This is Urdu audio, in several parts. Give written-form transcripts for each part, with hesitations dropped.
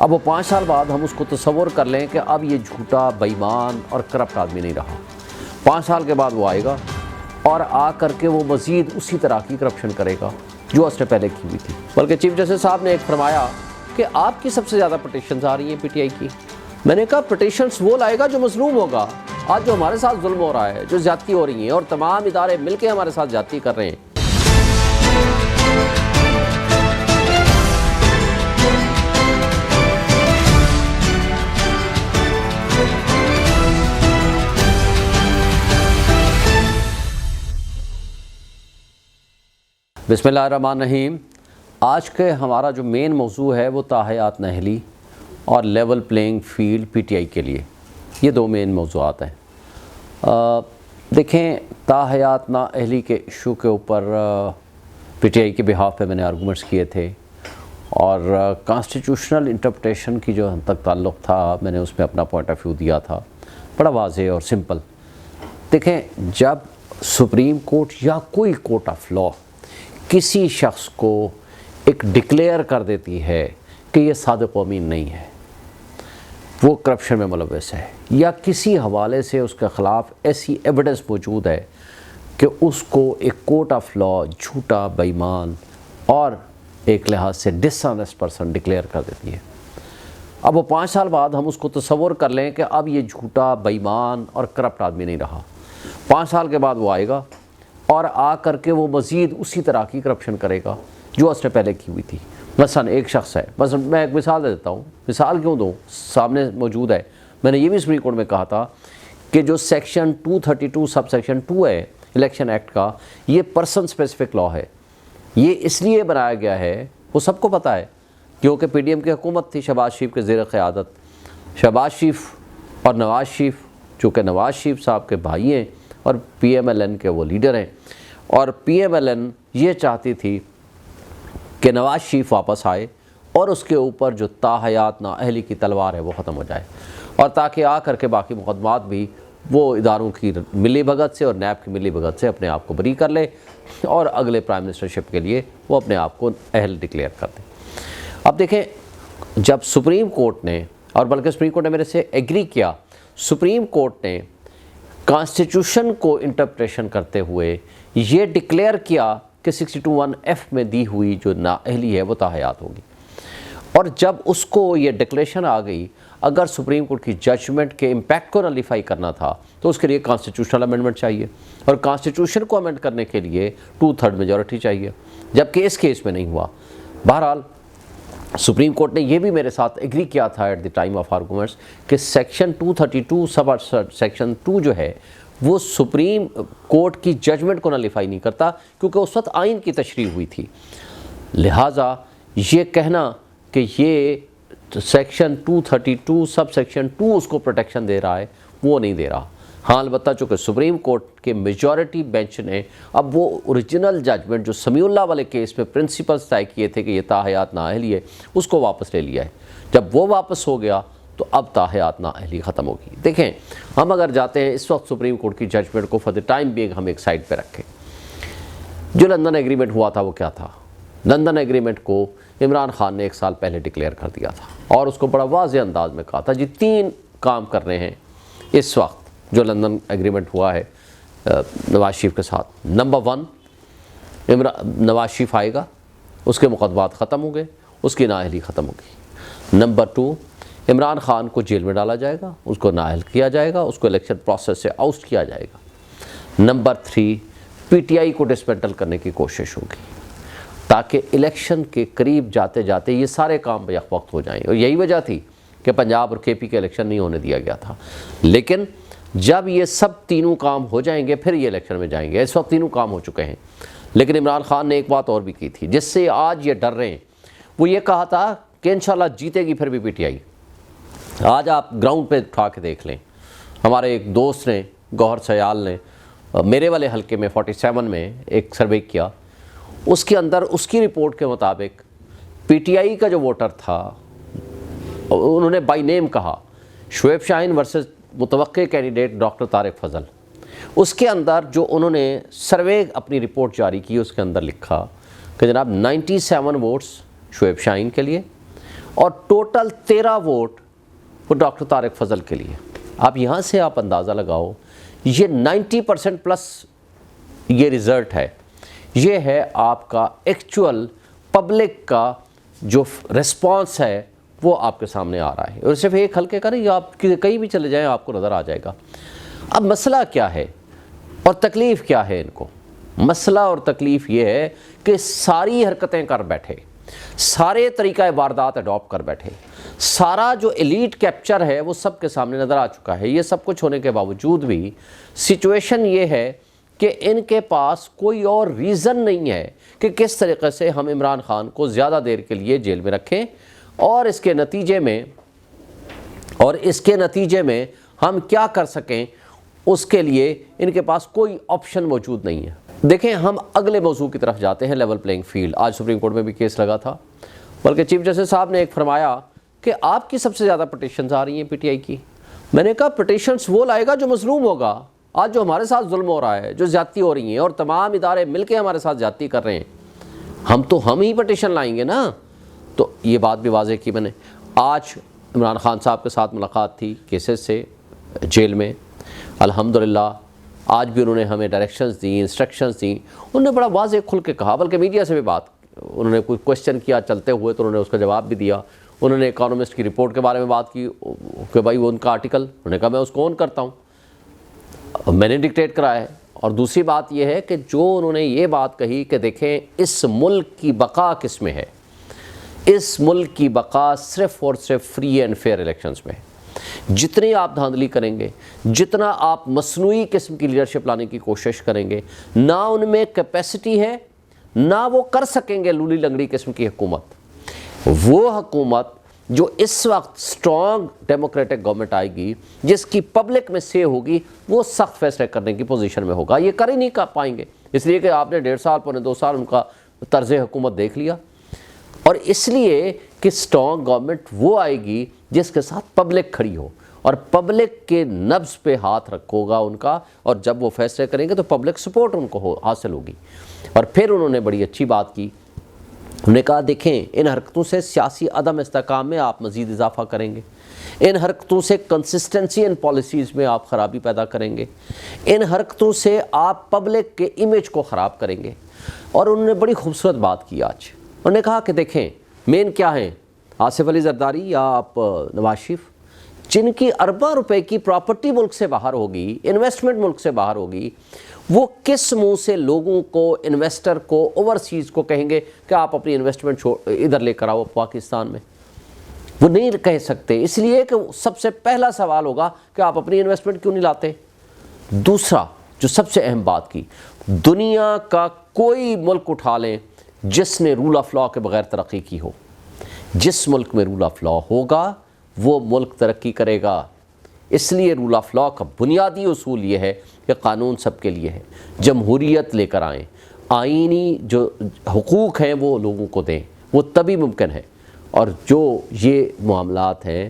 اب وہ 5 سال بعد ہم اس کو تصور کر لیں کہ اب یہ جھوٹا بے ایمان اور کرپٹ آدمی نہیں رہا. 5 سال کے بعد وہ آئے گا اور آ کر کے وہ مزید اسی طرح کی کرپشن کرے گا جو اس نے پہلے کی ہوئی تھی. بلکہ چیف جسٹس صاحب نے ایک فرمایا کہ آپ کی سب سے زیادہ پٹیشنز آ رہی ہیں پی ٹی آئی کی. میں نے کہا پٹیشنز وہ لائے گا جو مظلوم ہوگا. آج جو ہمارے ساتھ ظلم ہو رہا ہے، جو زیادتی ہو رہی ہیں اور تمام ادارے مل کے ہمارے ساتھ زیادتی کر رہے ہیں. بسم اللہ الرحمن الرحیم. آج کے ہمارا جو مین موضوع ہے وہ تاحیات نااہلی اور level playing field P T I کے لیے. یہ 2 مین موضوعات ہیں. دیکھیں، تاحیات نااہلی کے ایشو کے اوپر پی ٹی آئی کے بہاف پہ میں نے آرگومنٹس کیے تھے اور کانسٹیٹیوشنل انٹرپریٹیشن کی جو ہم تک تعلق تھا میں نے اس میں اپنا پوائنٹ آف ویو دیا تھا، بڑا واضح اور سمپل. دیکھیں، جب سپریم کورٹ یا کوئی کورٹ آف لا کسی شخص کو ایک ڈکلیئر کر دیتی ہے کہ یہ صادق و امین نہیں ہے، وہ کرپشن میں ملوث ہے، یا کسی حوالے سے اس کے خلاف ایسی ایویڈنس موجود ہے کہ اس کو ایک کورٹ آف لا جھوٹا، بے ایمان اور ایک لحاظ سے ڈس آنیسٹ پرسن ڈکلیئر کر دیتی ہے، اب وہ 5 سال بعد ہم اس کو تصور کر لیں کہ اب یہ جھوٹا، بے ایمان اور کرپٹ آدمی نہیں رہا. 5 سال کے بعد وہ آئے گا اور آ کر کے وہ مزید اسی طرح کی کرپشن کرے گا جو اس نے پہلے کی ہوئی تھی. مثلا ایک شخص ہے، مثلا میں ایک مثال دے دیتا ہوں. مثال کیوں دوں؟ سامنے موجود ہے. میں نے یہ بھی سپریم کورٹ میں کہا تھا کہ جو سیکشن 232 سب سیکشن 2 ہے الیکشن ایکٹ کا، یہ پرسن اسپیسیفک لا ہے. یہ اس لیے بنایا گیا ہے، وہ سب کو پتہ ہے، کیونکہ پی ڈی ایم کی حکومت تھی شہباز شریف کے زیر قیادت. شہباز شریف اور نواز شریف، چونکہ نواز شریف صاحب کے بھائی ہیں اور پی ایم ایل این کے وہ لیڈر ہیں، اور پی ایم ایل این یہ چاہتی تھی کہ نواز شریف واپس آئے اور اس کے اوپر جو تاحیات نااہلی کی تلوار ہے وہ ختم ہو جائے، اور تاکہ آ کر کے باقی مقدمات بھی وہ اداروں کی ملی بھگت سے اور نیب کی ملی بھگت سے اپنے آپ کو بری کر لے اور اگلے پرائم منسٹرشپ کے لیے وہ اپنے آپ کو اہل ڈکلیئر کر دے. اب دیکھیں، جب سپریم کورٹ نے، اور بلکہ سپریم کورٹ نے میرے سے ایگری کیا، سپریم کورٹ نے کانسٹیٹیوشن کو انٹرپریشن کرتے ہوئے یہ ڈکلیئر کیا کہ 62(1)F میں دی ہوئی جو نااہلی ہے وہ تاحیات ہوگی. اور جب اس کو یہ ڈکلیریشن آ گئی، اگر سپریم کورٹ کی ججمنٹ کے امپیکٹ کو نلیفائی کرنا تھا تو اس کے لیے کانسٹیٹیوشنل امینڈمنٹ چاہیے، اور کانسٹیٹیوشن کو امینڈ کرنے کے لیے 2/3 میجورٹی چاہیے، جبکہ اس کیس میں نہیں ہوا. بہرحال سپریم کورٹ نے یہ بھی میرے ساتھ ایگری کیا تھا at the time of arguments کہ سیکشن 232 سب سیکشن 2 جو ہے وہ سپریم کورٹ کی ججمنٹ کو نلیفائی نہیں کرتا، کیونکہ اس وقت آئین کی تشریح ہوئی تھی. لہٰذا یہ کہنا کہ یہ سیکشن 232 سب سیکشن 2 اس کو پروٹیکشن دے رہا ہے، وہ نہیں دے رہا. ہاں، البتہ چونکہ سپریم کورٹ کے میجورٹی بینچ نے اب وہ اوریجنل ججمنٹ جو سمیع اللہ والے کیس میں پرنسپلز طے کیے تھے کہ یہ تاحیات نااہلی ہے، اس کو واپس لے لیا ہے. جب وہ واپس ہو گیا تو اب تاحیات نااہلی ختم ہوگی. دیکھیں، ہم اگر جاتے ہیں اس وقت سپریم کورٹ کی ججمنٹ کو فار دی ٹائم بینگ ہم ایک سائڈ پہ رکھیں. جو لندن ایگریمنٹ ہوا تھا وہ کیا تھا؟ لندن ایگریمنٹ کو عمران خان نے 1 سال پہلے ڈکلیئر کر دیا تھا اور اس کو بڑا واضح انداز میں کہا تھا جی 3 کام کر رہے ہیں اس وقت جو لندن ایگریمنٹ ہوا ہے نواز شریف کے ساتھ. نمبر 1، نواز شریف آئے گا، اس کے مقدمات ختم ہوں گے، اس کی نااہلی ختم ہوگی. نمبر 2، عمران خان کو جیل میں ڈالا جائے گا، اس کو نااہل کیا جائے گا، اس کو الیکشن پروسیس سے آؤٹ کیا جائے گا. نمبر 3، پی ٹی آئی کو ڈسمینٹل کرنے کی کوشش ہوگی تاکہ الیکشن کے قریب جاتے جاتے یہ سارے کام یک وقت ہو جائیں. اور یہی وجہ تھی کہ پنجاب اور کے پی کے الیکشن نہیں ہونے دیا گیا تھا. لیکن جب یہ سب تینوں کام ہو جائیں گے پھر یہ الیکشن میں جائیں گے. اس وقت تینوں کام ہو چکے ہیں. لیکن عمران خان نے ایک بات اور بھی کی تھی جس سے آج یہ ڈر رہے ہیں. وہ یہ کہا تھا کہ انشاءاللہ جیتے گی پھر بھی پی ٹی آئی. آج آپ گراؤنڈ پہ اٹھا کے دیکھ لیں، ہمارے ایک دوست نے، گوہر سیال نے، میرے والے حلقے میں 47 میں ایک سروے کیا. اس کے اندر اس کی رپورٹ کے مطابق پی ٹی آئی کا جو ووٹر تھا، انہوں نے بائی نیم کہا شعیب شاہین ورسز متوقع کینڈیڈیٹ ڈاکٹر طارق فضل. اس کے اندر جو انہوں نے سروے اپنی رپورٹ جاری کی، اس کے اندر لکھا کہ جناب 97 ووٹس شعیب شاہین کے لیے اور ٹوٹل 13 ووٹ وہ ڈاکٹر طارق فضل کے لیے. اب یہاں سے آپ اندازہ لگاؤ یہ 90% پلس یہ رزلٹ ہے. یہ ہے آپ کا ایکچول پبلک کا جو ریسپانس ہے وہ آپ کے سامنے آ رہا ہے. اور صرف ایک حلقے کا نہیں, آپ کہیں بھی چلے جائیں آپ کو نظر آ جائے گا. اب مسئلہ کیا ہے اور تکلیف کیا ہے ان کو؟ مسئلہ اور تکلیف یہ ہے کہ ساری حرکتیں کر بیٹھے, سارے طریقہ واردات اڈاپٹ کر بیٹھے, سارا جو ایلیٹ کیپچر ہے وہ سب کے سامنے نظر آ چکا ہے. یہ سب کچھ ہونے کے باوجود بھی سچویشن یہ ہے کہ ان کے پاس کوئی اور ریزن نہیں ہے کہ کس طریقے سے ہم عمران خان کو زیادہ دیر کے لیے جیل میں رکھیں, اور اس کے نتیجے میں ہم کیا کر سکیں, اس کے لیے ان کے پاس کوئی آپشن موجود نہیں ہے. دیکھیں ہم اگلے موضوع کی طرف جاتے ہیں, لیول پلینگ فیلڈ. آج سپریم کورٹ میں بھی کیس لگا تھا, بلکہ چیف جسٹس صاحب نے ایک فرمایا کہ آپ کی سب سے زیادہ پٹیشنز آ رہی ہیں پی ٹی آئی کی. میں نے کہا پٹیشنز وہ لائے گا جو مظلوم ہوگا. آج جو ہمارے ساتھ ظلم ہو رہا ہے, جو زیادتی ہو رہی ہیں اور تمام ادارے مل کے ہمارے ساتھ زیادتی کر رہے ہیں, ہم ہی پٹیشن لائیں گے نا. تو یہ بات بھی واضح کی میں نے. آج عمران خان صاحب کے ساتھ ملاقات تھی کیسز سے جیل میں, الحمدللہ آج بھی انہوں نے ہمیں ڈائریکشنز دیں, انسٹرکشنز دیں. انہوں نے بڑا واضح کھل کے کہا, بلکہ میڈیا سے بھی بات, انہوں نے کوئی کوشچن کیا چلتے ہوئے تو انہوں نے اس کا جواب بھی دیا. انہوں نے اکانومسٹ کی رپورٹ کے بارے میں بات کی کہ بھائی وہ ان کا آرٹیکل, انہوں نے کہا میں اس کو اون کرتا ہوں, میں نے ڈکٹیٹ کرایا ہے. اور دوسری بات یہ ہے کہ جو انہوں نے یہ بات کہی کہ دیکھیں اس ملک کی بقا کس میں ہے, اس ملک کی بقا صرف اور صرف فری اینڈ فیئر الیکشنز میں ہے. جتنی آپ دھاندلی کریں گے, جتنا آپ مصنوعی قسم کی لیڈرشپ لانے کی کوشش کریں گے, نہ ان میں کیپیسٹی ہے, نہ وہ کر سکیں گے لولی لنگڑی قسم کی حکومت. وہ حکومت جو اس وقت سٹرانگ ڈیموکریٹک گورنمنٹ آئے گی, جس کی پبلک میں سے ہوگی, وہ سخت فیصلے کرنے کی پوزیشن میں ہوگا. یہ کر ہی نہیں پائیں گے, اس لیے کہ آپ نے 1.5 سال پونے 2 سال ان کا طرز حکومت دیکھ لیا. اور اس لیے کہ سٹرانگ گورنمنٹ وہ آئے گی جس کے ساتھ پبلک کھڑی ہو, اور پبلک کے نبض پہ ہاتھ رکھو گا ان کا, اور جب وہ فیصلے کریں گے تو پبلک سپورٹ ان کو حاصل ہوگی. اور پھر انہوں نے بڑی اچھی بات کی, انہوں نے کہا دیکھیں ان حرکتوں سے سیاسی عدم استحکام میں آپ مزید اضافہ کریں گے, ان حرکتوں سے کنسسٹنسی ان پالیسیز میں آپ خرابی پیدا کریں گے, ان حرکتوں سے آپ پبلک کے امیج کو خراب کریں گے. اور انہوں نے بڑی خوبصورت بات کی آج, انہوں نے کہا کہ دیکھیں مین کیا ہیں, آصف علی زرداری یا آپ نواز شریف, جن کی اربوں روپے کی پراپرٹی ملک سے باہر ہوگی, انویسٹمنٹ ملک سے باہر ہوگی, وہ کس منہ سے لوگوں کو, انویسٹر کو, اوورسیز کو کہیں گے کہ آپ اپنی انویسٹمنٹ ادھر لے کر آؤ پاکستان میں؟ وہ نہیں کہہ سکتے, اس لیے کہ سب سے پہلا سوال ہوگا کہ آپ اپنی انویسٹمنٹ کیوں نہیں لاتے. دوسرا جو سب سے اہم بات کی, دنیا کا کوئی ملک اٹھا لیں جس نے رول آف لا کے بغیر ترقی کی ہو. جس ملک میں رول آف لا ہوگا وہ ملک ترقی کرے گا. اس لیے رول آف لا کا بنیادی اصول یہ ہے کہ قانون سب کے لیے ہے, جمہوریت لے کر آئیں, آئینی جو حقوق ہیں وہ لوگوں کو دیں, وہ تبھی ممکن ہے. اور جو یہ معاملات ہیں,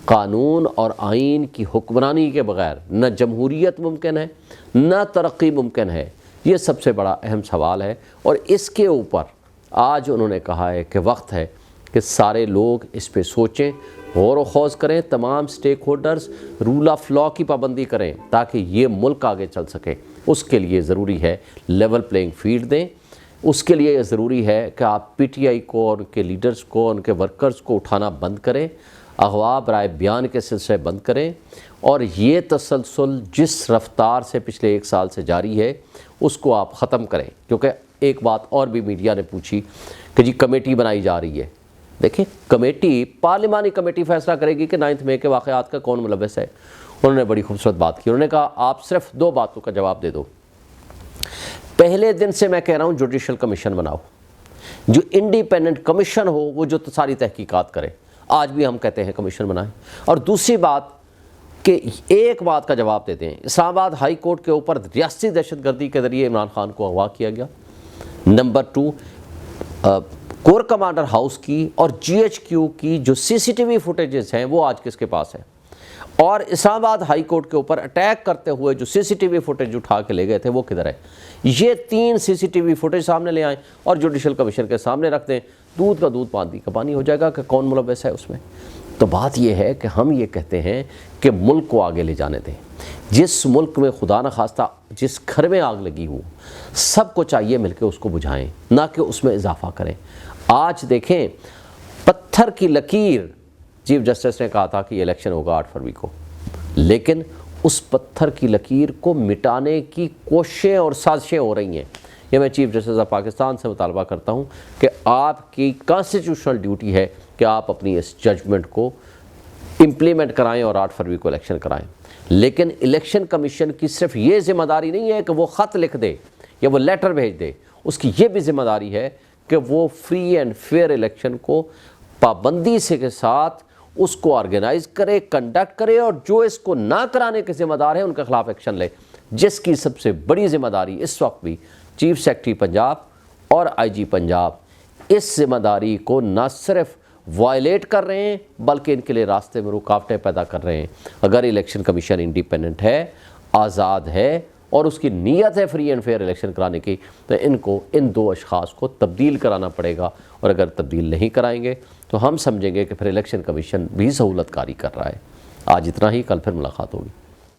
قانون اور آئین کی حکمرانی کے بغیر نہ جمہوریت ممکن ہے نہ ترقی ممکن ہے. یہ سب سے بڑا اہم سوال ہے, اور اس کے اوپر آج انہوں نے کہا ہے کہ وقت ہے کہ سارے لوگ اس پہ سوچیں, غور و خوض کریں, تمام stake holders role of law کی پابندی کریں تاکہ یہ ملک آگے چل سکے. اس کے لیے ضروری ہے لیول پلینگ فیلڈ دیں, اس کے لیے ضروری ہے کہ آپ پی ٹی آئی کو اور ان کے لیڈرز کو, ان کے ورکرز کو اٹھانا بند کریں, اغوا برائے بیان کے سلسلے بند کریں, اور یہ تسلسل جس رفتار سے پچھلے 1 سال سے جاری ہے اس کو آپ ختم کریں. کیونکہ ایک بات اور بھی میڈیا نے پوچھی کہ جی کمیٹی بنائی جا رہی ہے. دیکھیں کمیٹی, پارلیمانی کمیٹی فیصلہ کرے گی کہ 9 مئی کے واقعات کا کون ملوث ہے. انہوں نے بڑی خوبصورت بات کی, انہوں نے کہا آپ صرف 2 باتوں کا جواب دے دو. پہلے دن سے میں کہہ رہا ہوں جوڈیشل کمیشن بناؤ, جو انڈیپینڈنٹ کمیشن ہو, وہ جو ساری تحقیقات کرے. آج بھی ہم کہتے ہیں کمیشن بنائیں. اور دوسری بات کہ ایک بات کا جواب دیتے ہیں, اسلام آباد ہائی کورٹ کے اوپر ریاستی دہشت گردی کے ذریعے عمران خان کو اغوا کیا گیا. نمبر 2 کور کمانڈر ہاؤس کی اور جی ایچ کیو کی جو سی سی ٹی وی فوٹیجز ہیں وہ آج کس کے پاس ہیں, اور اسلام آباد ہائی کورٹ کے اوپر اٹیک کرتے ہوئے جو سی سی ٹی وی فوٹیج اٹھا کے لے گئے تھے وہ کدھر ہے. یہ 3 سی سی ٹی وی فوٹیج سامنے لے آئیں اور جوڈیشل کمیشن کے سامنے رکھ دیں دودھ کا دودھ پانی کا پانی ہو جائے گا کہ کون ملوث ہے اس میں۔ تو بات یہ ہے کہ ہم یہ کہتے ہیں کہ ملک کو آگے لے جانے دیں۔ جس ملک میں خدا نخواستہ جس گھر میں آگ لگی ہو، سب کو چاہیے مل کے اس کو بجھائیں، نہ کہ اس میں اضافہ کریں۔ آج دیکھیں پتھر کی لکیر، چیف جسٹس نے کہا تھا کہ یہ الیکشن ہوگا 8 فروری کو، لیکن اس پتھر کی لکیر کو مٹانے کی کوششیں اور سازشیں ہو رہی ہیں۔ یہ میں چیف جسٹس آف پاکستان سے مطالبہ کرتا ہوں کہ آپ کی کانسٹیٹیوشنل ڈیوٹی ہے کہ آپ اپنی اس ججمنٹ کو امپلیمنٹ کرائیں اور 8 فروری کو الیکشن کرائیں۔ لیکن الیکشن کمیشن کی صرف یہ ذمہ داری نہیں ہے کہ وہ خط لکھ دے یا وہ لیٹر بھیج دے، اس کی یہ بھی ذمہ داری ہے کہ وہ فری اینڈ فیئر الیکشن کو پابندی سے کے ساتھ اس کو آرگنائز کرے، کنڈکٹ کرے، اور جو اس کو نہ کرانے کے ذمہ دار ہیں ان کے خلاف ایکشن لے، جس کی سب سے بڑی ذمہ داری اس وقت بھی چیف سیکرٹری پنجاب اور آئی جی پنجاب اس ذمہ داری کو نہ صرف وائلیٹ کر رہے ہیں بلکہ ان کے لیے راستے میں رکاوٹیں پیدا کر رہے ہیں۔ اگر الیکشن کمیشن انڈیپینڈنٹ ہے، آزاد ہے اور اس کی نیت ہے فری اینڈ فیئر الیکشن کرانے کی، تو ان کو ان 2 اشخاص کو تبدیل کرانا پڑے گا، اور اگر تبدیل نہیں کرائیں گے تو ہم سمجھیں گے کہ پھر الیکشن کمیشن بھی سہولت کاری کر رہا ہے۔ آج اتنا ہی، کل پھر ملاقات ہوگی۔